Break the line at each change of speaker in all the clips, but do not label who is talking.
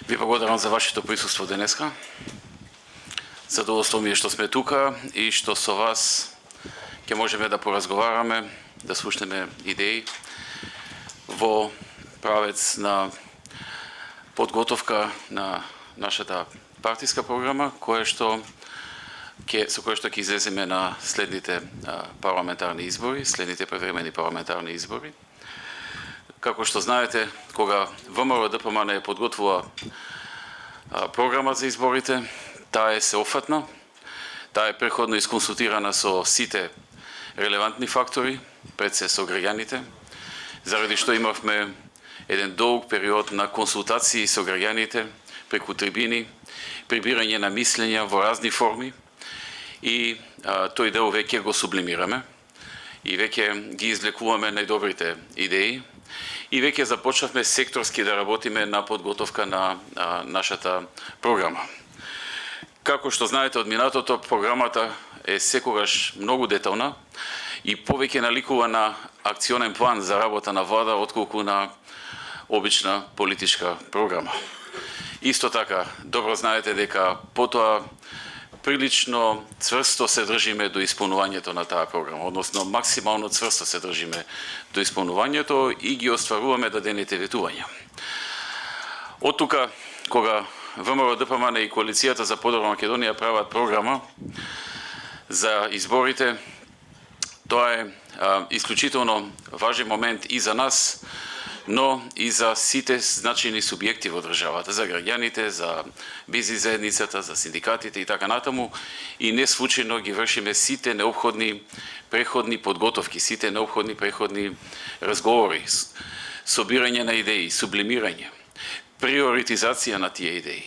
Ви благодарам за вашето присуство денеска. Задоволство ми е што сме тука и што со вас ќе можеме да поразговараме, да слушнеме идеи во правец на подготовка на нашата партиска програма, со која што ќе излеземе на следните парламентарни избори, следните превремени парламентарни избори. Како што знаете, кога ВМРО ДПМН е подготвува програма за изборите, таа е сеофатна, таа е преходно исконсултирана со сите релевантни фактори, пред се со граѓаните, заради што имавме еден долг период на консултации со граѓаните преку трибини, прибирање на мислења во разни форми и тој дел веќе го сублимираме и веќе ги извлекуваме најдобрите идеи и веќе започнавме секторски да работиме на подготовка на нашата програма. Како што знаете од минатото, програмата е секогаш многу детална и повеќе наликува на акционен план за работа на влада отколку на обична политичка програма. Исто така, добро знаете дека потоа прилично цврсто се држиме до исполнувањето на таа програма, односно максимално цврсто се држиме до исполнувањето и ги остваруваме дадените ветувања. Од тука, кога ВМРО ДПМН и Коалицијата за подобра Македонија прават програма за изборите, тоа е исклучително важен момент и за нас, но и за сите значајни субјекти во државата, за граѓаните, за бизнис заедницата, за синдикатите и така натаму, и не случајно ги вршиме сите неопходни преходни подготовки, сите неопходни преходни разговори, собирање на идеи, сублимирање, приоритизација на тие идеи,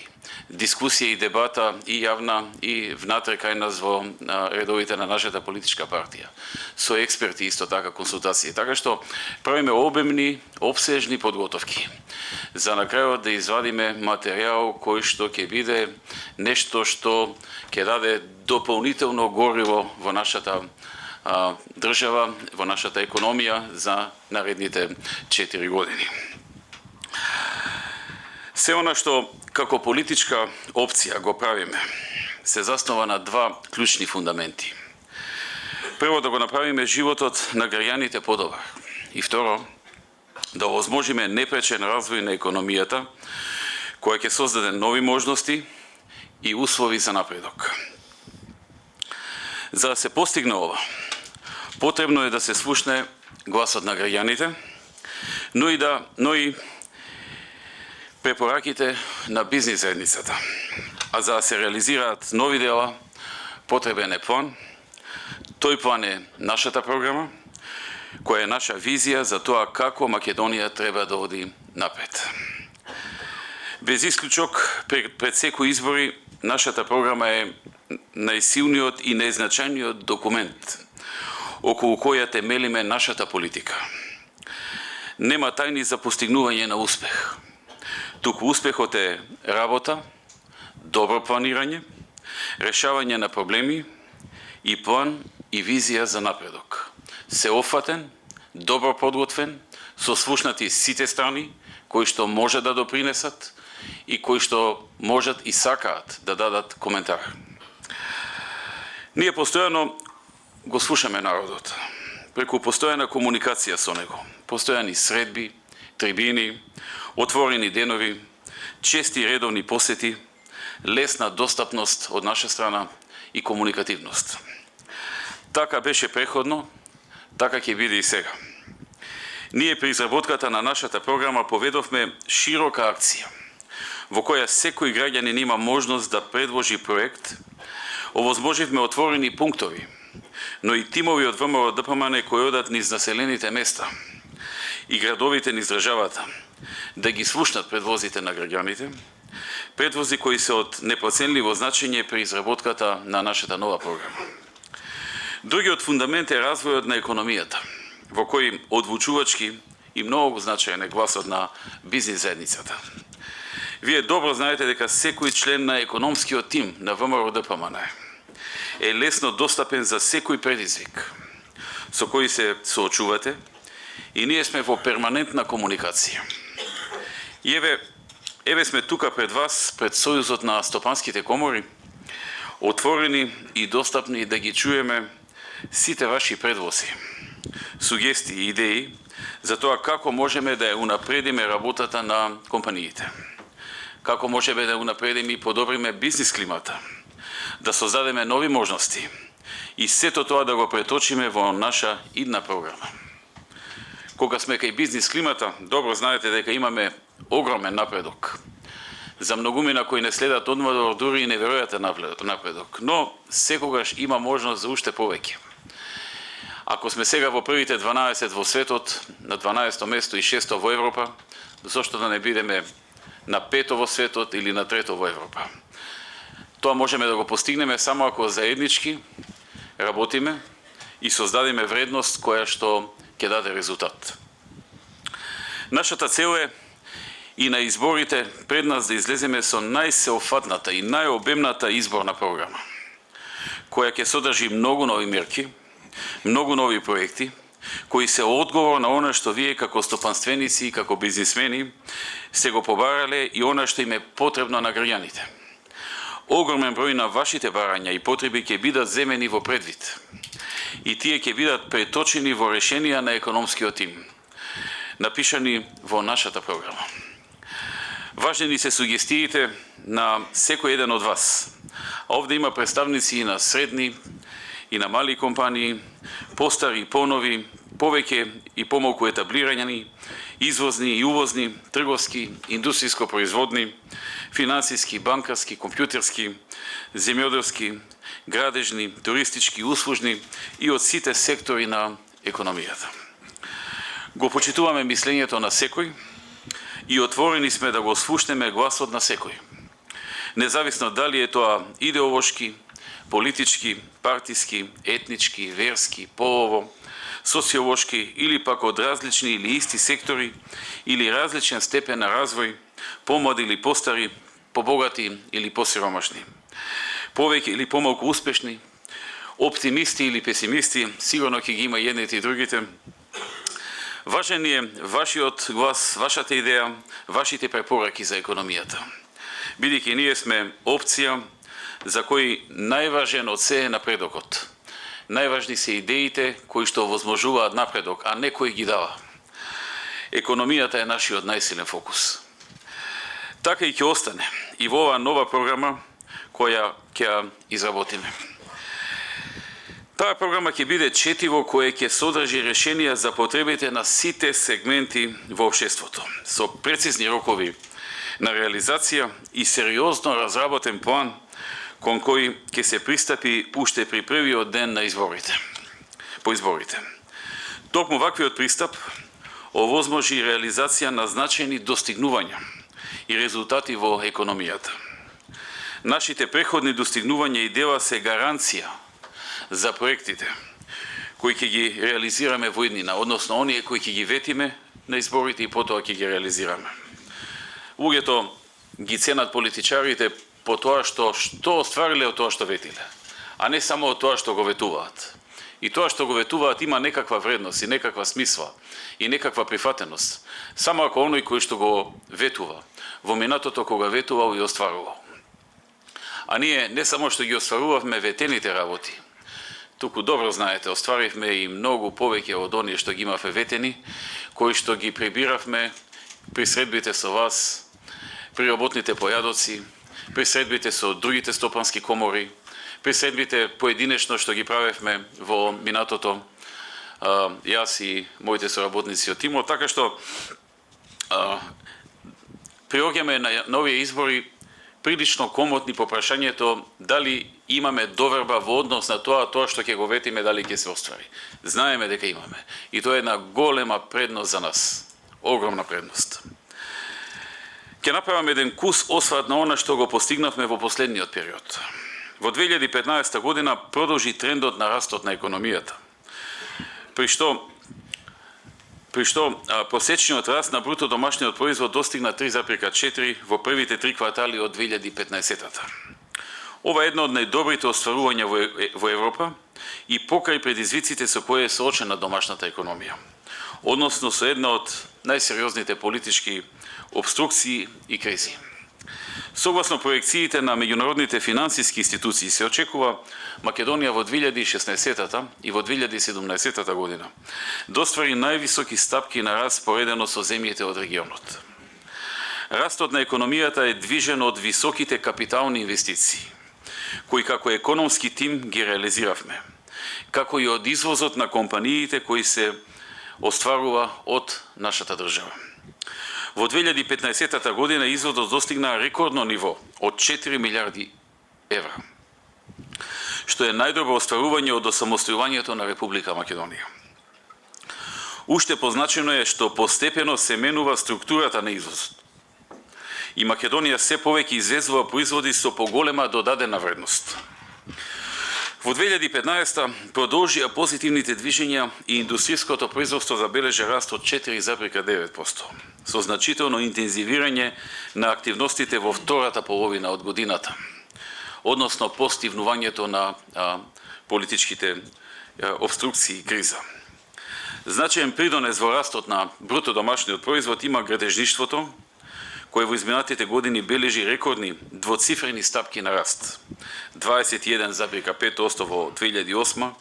дискусија и дебата и јавна и внатре кај нас во редовите на нашата политичка партија, со експерти исто така консултации. Така што правиме обемни, обсежни подготовки за на крајот да извадиме материјал кој што ќе биде нешто што ќе даде дополнително гориво во нашата држава, во нашата економија за наредните 4 години. Се она што како политичка опција го правиме се заснова на два клучни фундаменти. Прво, да го направиме животот на граѓаните подобар. И второ, да овозможиме непречен развој на економијата, која ќе создаде нови можности и услови за напредок. За да се постигне ова, потребно е да се слушне гласот на граѓаните, но и препораките на бизнис заедницата. А за да се реализираат нови дела, потребен е план. Тој план е нашата програма, која е наша визија за тоа како Македонија треба да оди напред. Без исклучок, пред секој избори, нашата програма е најсилниот и најзначајниот документ околу која темелиме нашата политика. Нема тајни за постигнување на успех. Туку успехот е работа, добро планирање, решавање на проблеми и план и визија за напредок. Сеофатен, добро подготвен, со слушнати сите страни кои што може да допринесат и кои што можат и сакаат да дадат коментар. Ние постојано го слушаме народот, преку постојана комуникација со него, постојани средби, трибини, отворени денови, чести редовни посети, лесна достапност од наша страна и комуникативност. Така беше преходно, така ќе биде и сега. Ние при изработката на нашата програма поведовме широка акција, во која секој граѓанин има можност да предложи проект, овозможивме отворени пунктови, но и тимови од ВМРО ДПМН кои одат низ населените места и градовите низ државата, да ги слушнат предвозите на граѓаните, предвози кои се од непроценливо значење при изработката на нашата нова програма. Другиот фундамент е развојот на економијата, во кој одвучувачки и многу значаен е гласот на бизнис заедницата. Вие добро знаете дека секој член на економскиот тим на ВМРО ДПМН е лесно достапен за секој предизвик со кој се соочувате и ние сме во перманентна комуникација. И еве еве сме тука пред вас, пред Сојузот на стопанските комори, отворени и достапни да ги чуеме сите ваши предлози, сугестии и идеи за тоа како можеме да ја унапредиме работата на компаниите, како можеме да унапредиме и подобриме бизнис климата, да создадеме нови можности и сето тоа да го преточиме во наша идна програма. Кога сме кај бизнис климата, добро знаете дека имаме огромен напредок. За многумина кои не следат одмор, дури и неверојатен напредок, но секогаш има можност за уште повеќе. Ако сме сега во првите 12 во светот, на 12-то место и 6-то во Европа, зошто да не бидеме на 5-то во светот или на 3-то во Европа? Тоа можеме да го постигнеме само ако заеднички работиме и создадеме вредност која што ќе даде резултат. Нашата цел е и на изборите пред нас да излеземе со најсеофатната и најобемната изборна програма, која ќе содржи многу нови мерки, многу нови проекти, кои се одговор на она што вие како стопанственици и како бизнисмени сте го побарале и она што им е потребно на граѓаните. Огромен број на вашите барања и потреби ќе бидат земени во предвид и тие ќе бидат преточени во решенија на економскиот тим, напишани во нашата програма. Важни ни се сугестиите на секој еден од вас. Овде има представници и на средни и на мали компании, постари и понови, повеќе и помалку етаблирани, извозни и увозни, трговски, индустријско-производни, финансиски, банкарски, компјутерски, земјоделски, градежни, туристички, услужни и од сите сектори на економијата. Го почитуваме мислењето на секој и отворени сме да го слушнеме гласот на секој. Независно дали е тоа идеолошки, политички, партиски, етнички, верски, полово, социолошки или пак од различни или исти сектори или различен степен на развој, помлади или постари, побогати или посиромашни, повеќе или помалку успешни, оптимисти или песимисти, сигурно ќе ги има едните и другите. Важен е вашиот глас, вашата идеја, вашите препораки за економијата. Бидејќи ние сме опција за кои најважен од се е напредокот. Најважни се идеите кои што возможуваат напредок, а не кои ги дава. Економијата е нашиот најсилен фокус. Така и ќе остане и во оваа нова програма која ќе изработиме. Таа програма ќе биде четиво кое ќе содржи решенија за потребите на сите сегменти во општеството, со прецизни рокови на реализација и сериозно разработен план кон кој ќе се пристапи уште при првиот ден на по изборите. Токму ваквиот пристап овозможи реализација на значајни достигнувања и резултати во економијата. Нашите преходни достигнувања и дела се гаранција за проектите кои ќе ги реализираме во иднина, односно оние кои ќе ги ветиме на изборите и потоа ќе ги реализираме. Луѓето ги ценат политичарите по тоа што оствариле од тоа што ветиле, а не само од тоа што го ветуваат. И тоа што го ветуваат има некаква вредност и некаква смисла и некаква прифатеност, само ако оној кој што го ветува, во минатото кога ветувал и остварувал. А ние не само што ги остварувавме ветените работи, туку добро знаете, остваривме и многу повеќе од оние што ги имавме ветени, кои што ги прибиравме при средбите со вас, при работните појадоци, при средбите со другите стопански комори, при средбите поединечно што ги правевме во минатото, јас и моите соработници од тимот, така што приоѓаме на овие избори прилично комотни по прашањето дали имаме доверба во однос на тоа што ќе го ветиме дали ќе се оствари. Знаеме дека имаме и тоа е една голема предност за нас, огромна предност. Ќе направам еден кус осврат на она што го постигнавме во последниот период. Во 2015 година продолжи трендот на растот на економијата, при што просечниот раст на бруто домашниот производ достигна 3,4 во првите 3 квартали од 2015-та. Ова е едно од најдобрите остварувања во Европа и покрај предизвиците со кои е соочена домашната економија, односно со една од најсериозните политички обструкции и кризи. Согласно проекциите на меѓународните финансиски институции се очекува Македонија во 2016 и во 2017 година да оствари највисоки стапки на раст поредено со земјите од регионот. Растот на економијата е движен од високите капитални инвестиции, кои како економски тим ги реализиравме, како и од извозот на компаниите кои се остварува од нашата држава. Во 2015 година извозот достигна рекордно ниво од 4 милиарди евра, што е најдобро остварување од осамостојувањето на Република Македонија. Уште позначено е што постепено се менува структурата на извозот и Македонија се повеќе извезува производи со поголема додадена вредност. Во 2015 продолжија позитивните движења и индустријското производство забележа раст од 4,9%, со значително интензивирање на активностите во втората половина од годината, односно постигнувањето на политичките обструкции и криза. Значаен придонес во растот на бруто домашниот производ има градежништвото, кој во изминатите години бележи рекордни двоцифрени стапки на раст. 21,5% во 2008,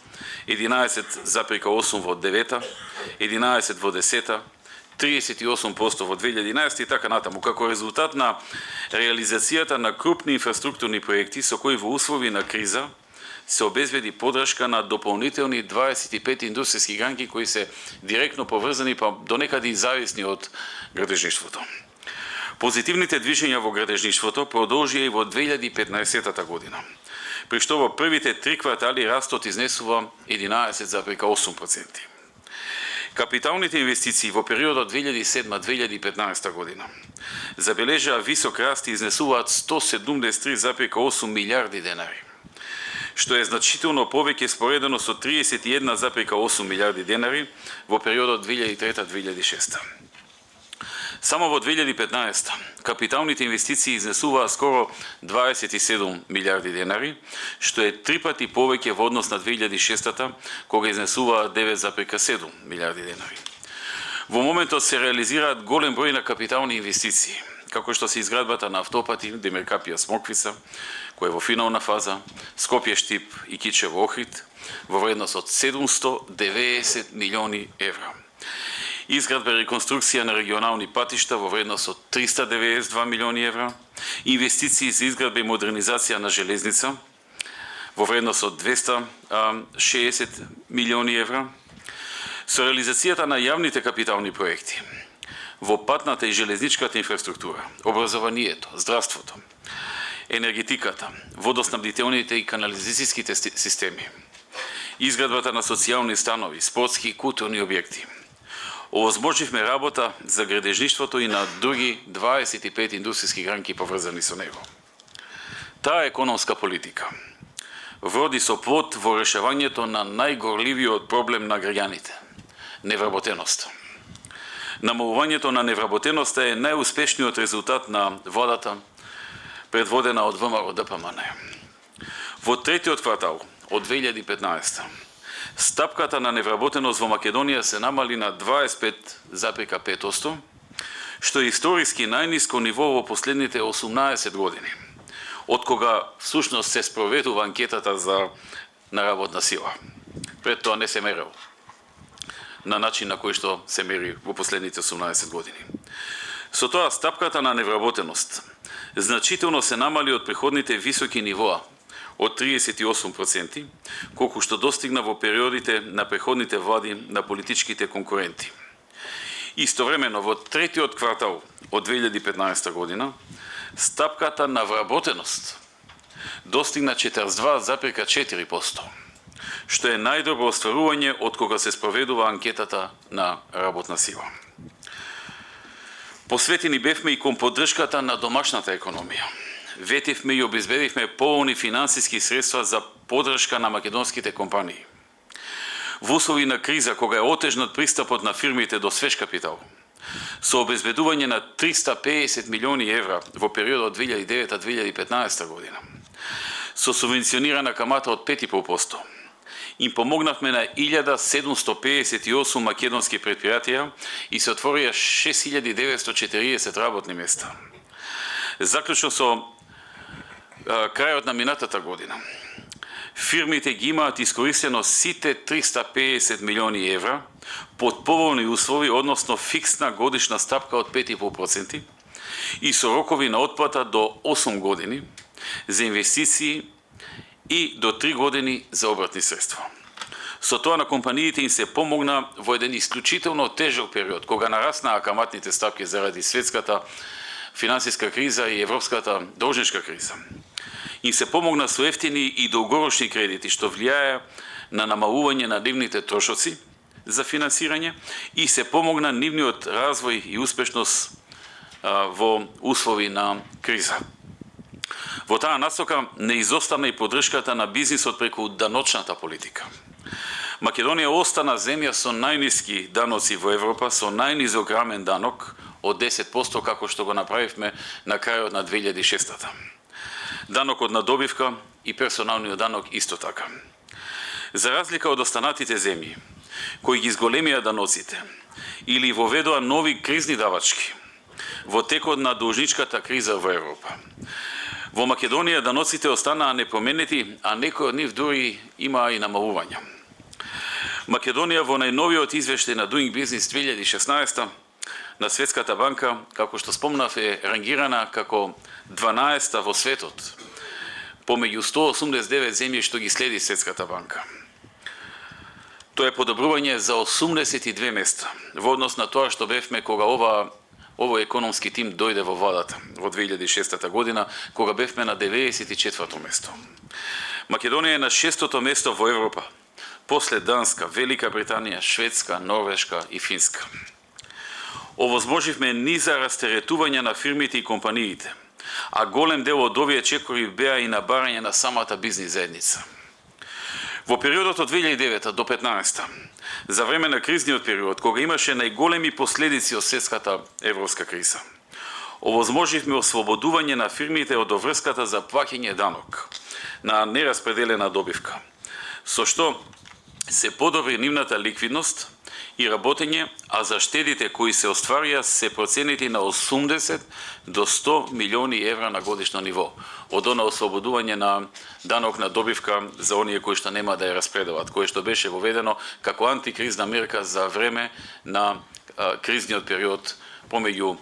11,8% во 2009, 11% во 2010, 38% во 2011 и така натаму, како резултат на реализацијата на крупни инфраструктурни проекти со кои во услови на криза се обезбеди подршка на дополнителни 25 индустријски гранки кои се директно поврзани па донекаде и зависни од градежништвото. Позитивните движења во градежништвото продолжија и во 2015 година, при што во првите 3 квартали растот изнесува 11,8%. Капиталните инвестиции во периодот 2007-2015 година забележаа висок раст и изнесуваат 173,8 милиарди денари, што е значително повеќе споредено со 31,8 милиарди денари во периодот 2003-2006. Само во 2015 капиталните инвестиции изнесуваа скоро 27 милиарди денари, што е 3 пати повеќе во однос на 2006 кога изнесуваа 9,7 милиарди денари. Во моментот се реализираат голем број на капитални инвестиции, како што се изградбата на автопати Демиркапија Смоквица, која е во финална фаза, Скопје Штип и Кичево Охрид, во вредност од 790 милиони евра. Изградба и реконструкција на регионални патишта во вредност од 392 милиони евра, инвестиции за изградба и модернизација на железница во вредност од 260 милиони евра, со реализацијата на јавните капитални проекти во патната и железничката инфраструктура, образованието, здравството, енергетиката, водоснабдителните и канализацијските системи, изградбата на социјални станови, спортски и културни објекти. Овозможивме работа за градежништвото и на други 25 индустријски гранки поврзани со него. Таа економска политика вроди со плод во решавањето на најгорливиот проблем на граѓаните – невработеноста. Намалувањето на невработеноста е најуспешниот резултат на владата предводена од ВМРО ДПМН. Во третиот квартал од 2015 стапката на невработеност во Македонија се намали на 25,5%, што е историски најниско ниво во последните 18 години, од кога всушност се спроведува анкетата на работна сила. Пред тоа не се мерел на начин на кој што се мери во последните 18 години. Со тоа стапката на невработеност значително се намали од преходните високи нивоа од 38%, колку што достигна во периодите на преходните влади на политичките конкуренти. Истовремено, во третиот квартал од 2015 година, стапката на вработеност достигна 42,4%, што е најдобро остварување од кога се спроведува анкетата на работна сила. Посветени бевме и кон поддршката на домашната економија. Ветивме и обезбедивме полни финансиски средства за поддршка на македонските компании. Во услови на криза, кога е отежнат пристапот на фирмите до свеж капитал, со обезбедување на 350 милиони евра во периодот 2009-2015 година, со субвенционирана камата од 5,5% им помогнавме на 1758 македонски предпријатија и се отворија 6940 работни места. Заклучно со крајот на минатата година, фирмите ги имаат искористено сите 350 милиони евра под поволни услови, односно фиксна годишна стапка од 5,5% и со рокови на отплата до 8 години за инвестиции и до 3 години за обратни средства. Со тоа на компаниите им се помогна во еден исклучително тежок период, кога нараснаа каматните стапки заради светската финансиска криза и европската должничка криза. Им се помогна со ефтини и долгорочни кредити, што влијае на намалување на нивните трошоци за финансирање и се помогна нивниот развој и успешност во услови на криза. Во таа насока не изостана и поддршката на бизнисот преку даночната политика. Македонија остана земја со најниски даноци во Европа, со најнизок рамен данок од 10%, како што го направивме на крајот на 2006-та. Данокот на добивка и персоналниот данок исто така. За разлика од останатите земји, кои ги зголемија даноците или воведоа нови кризни давачки во текот на должничката криза во Европа, во Македонија даноците останаа непоменети, а некои од нив дури имаа и намалувања. Македонија во најновиот извештај на Doing Business 2016 на Светската банка, како што спомнав, е рангирана како 12-та во светот, помеѓу 189 земји што ги следи Светската банка. Тоа е подобрување за 82 места во однос на тоа што бевме кога овој економски тим дојде во владата во 2006 година, кога бевме на 94-то место. Македонија е на 6-то место во Европа, после Данска, Велика Британија, Шведска, Норвешка и Финска. Овозможивме низа растеретување на фирмите и компаниите, а голем дел од овие чекори беа и на барање на самата бизнис заедница. Во периодот од 2009 до 2015, за време на кризниот период, кога имаше најголеми последици од светската европска криза, овозможивме ослободување на фирмите од обврската за плаќање данок на нераспределена добивка, со што се подобри нивната ликвидност и работење, а за штедите кои се остварија се проценети на 80 до 100 милиони евра на годишно ниво, од она ослободување на данок на добивка за оние кои што нема да ја распределат, кое што беше воведено како антикризна мерка за време на кризниот период помеѓу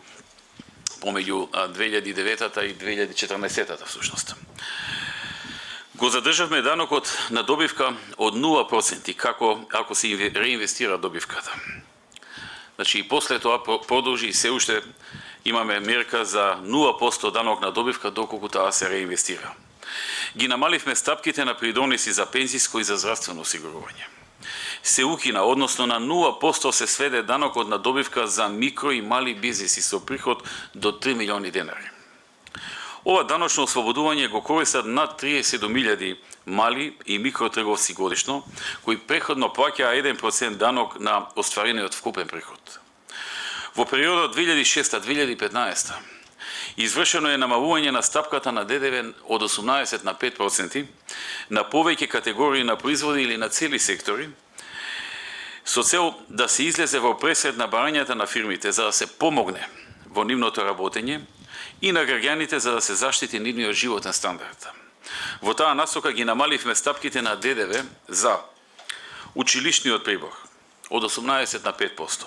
2009 и 2014 всушност. Го задржавме данокот на добивка од 0% ако се реинвестира добивката. Значи и после тоа продолжи и се уште имаме мерка за 0% данок на добивка доколку таа се реинвестира. Ги намаливме стапките на придоноси за пензиско и за здравствено осигурување. Се укина, односно на 0% се сведе данокот на добивка за микро и мали бизниси со приход до 3 милиони денари. Ова даночно ослободување го користат над 37.000 мали и микротрговци годишно, кои преходно плаќаа 1% данок на остварениот вкупен приход. Во периодот 2006-2015 извршено е намалување на стапката на ДДВ од 18 на 5% на повеќе категории на производи или на цели сектори, со цел да се излезе во пресред на барањата на фирмите за да се помогне во нивното работење и на граѓаните за да се заштити нивниот животен стандард. Во таа насока ги намаливме стапките на ДДВ за училишниот прибор од 18 на 5%,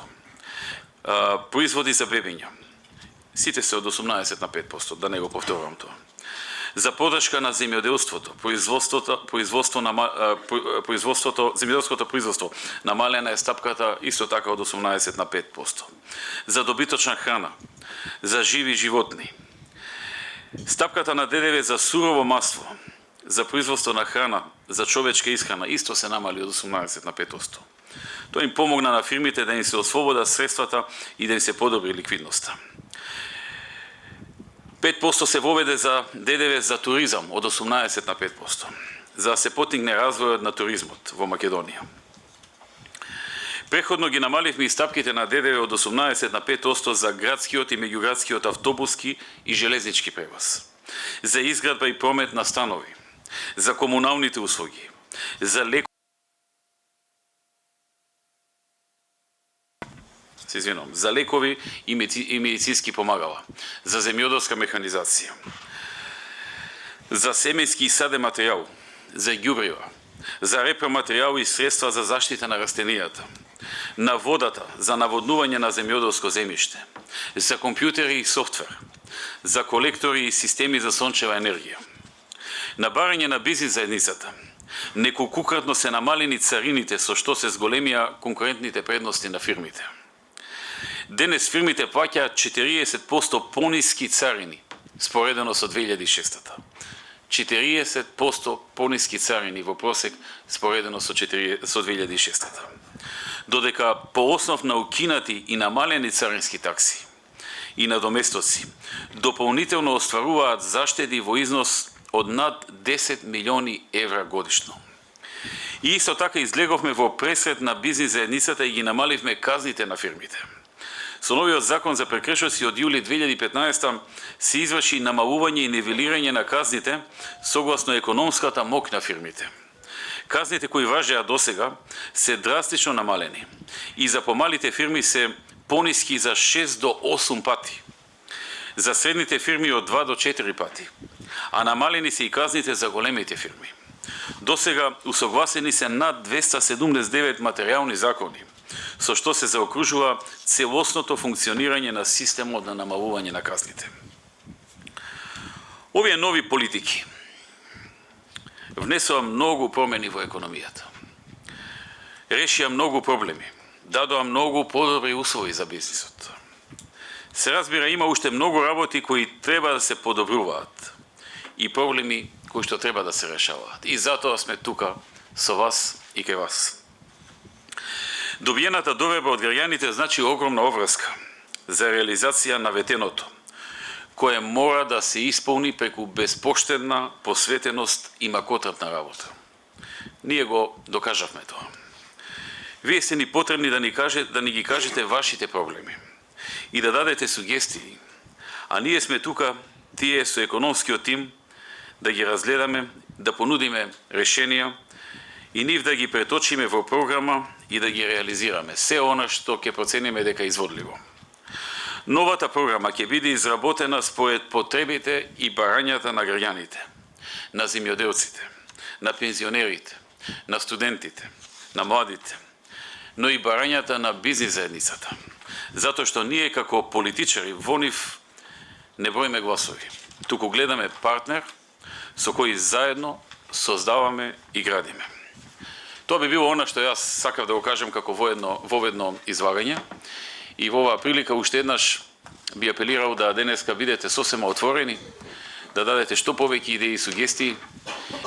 производи за бебиња, сите се од 18 на 5%, да не го повторувам тоа. За поддршка на земјоделството, земјоделското производство, намалена е стапката исто така од 18 на 5%. За добиточна храна, за живи животни. Стапката на ДДВ за сурово масло, за производство на храна, за човечка исхрана, исто се намали од 18 на 5%. Тоа им помогна на фирмите да им се ослободат средствата и да им се подобри ликвидноста. 5% се воведе за ДДВ за туризам од 18 на 5%, за да се потигне развојот на туризмот во Македонија. Преходно ги намаливме и стапките на ДДВ од 18 на 5% за градскиот и меѓуградскиот автобуски и железнички превоз, за изградба и промет на станови, за комуналните услуги, за лекови за лекови и медицински помагала, за земјоделска механизација, за семејски и саден материјал, за ѓубрива, за репроматеријал и средства за заштита на растенијата, на водата, за наводнување на земјоделско земјиште, за компјутери и софтвер, за колектори и системи за сончева енергија, на барање на бизнис заедницата. Неколкукратно се намалени царините со што се зголемија конкурентните предности на фирмите. Денес фирмите плаќаат 40% пониски царини споредено со 2006-та. 40% пониски царини во просек споредено со 2006-та. Додека по основ на укинати и намалени царински такси и надоместоци дополнително остваруваат заштеди во износ од над 10 милиони евра годишно. И исто така излеговме во пресред на бизнис заедницата и ги намаливме казните на фирмите. Со новиот закон за прекршоци од јули 2015 се изврши намалување и нивелирање на казните согласно економската моќ на фирмите. Казните кои важеа досега се драстично намалени и за помалите фирми се пониски за 6 до 8 пати. За средните фирми од 2 до 4 пати, а намалени се и казните за големите фирми. Досега усогласени се над 279 материјални закони, со што се заокружува целосното функционирање на системот на намалување на казните. Овие нови политики внесоа многу промени во економијата. Решија многу проблеми, дадоа многу подобри услови за бизнисот. Се разбира, има уште многу работи кои треба да се подобруваат и проблеми кои што треба да се решаваат. И затоа сме тука со вас и кај вас. Добиената доверба од граѓаните значи огромна обврска за реализација на ветеното, кое мора да се исполни преку безпоштедна посветеност и макотрапна работа. Ние го докажавме тоа. Вие сте ни потребни да ни ги кажете вашите проблеми и да дадете сугестии, а ние сме тука, тие со економскиот тим, да ги разгледаме, да понудиме решенија и нив да ги преточиме во програма и да ги реализираме. Се она што ќе процениме дека е изводливо. Новата програма ќе биде изработена според потребите и барањата на граѓаните, на земјоделците, на пензионерите, на студентите, на младите, но и барањата на бизнис заедницата. Затоа што ние како политичари во нив не броиме гласови, туку гледаме партнер со кој заедно создаваме и градиме. Тоа би било она што јас сакав да го кажем како воведно излагање и во оваа прилика уште еднаш би апелирал да денеска бидете сосема отворени, да дадете што повеќе идеи и сугестии.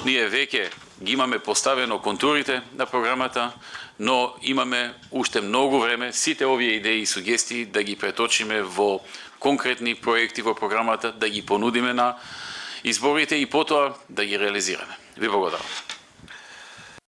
Ние веќе ги имаме поставено контурите на програмата, но имаме уште многу време сите овие идеи и сугестии да ги преточиме во конкретни проекти во програмата, да ги понудиме на изборите и потоа да ги реализираме. Ви благодарам.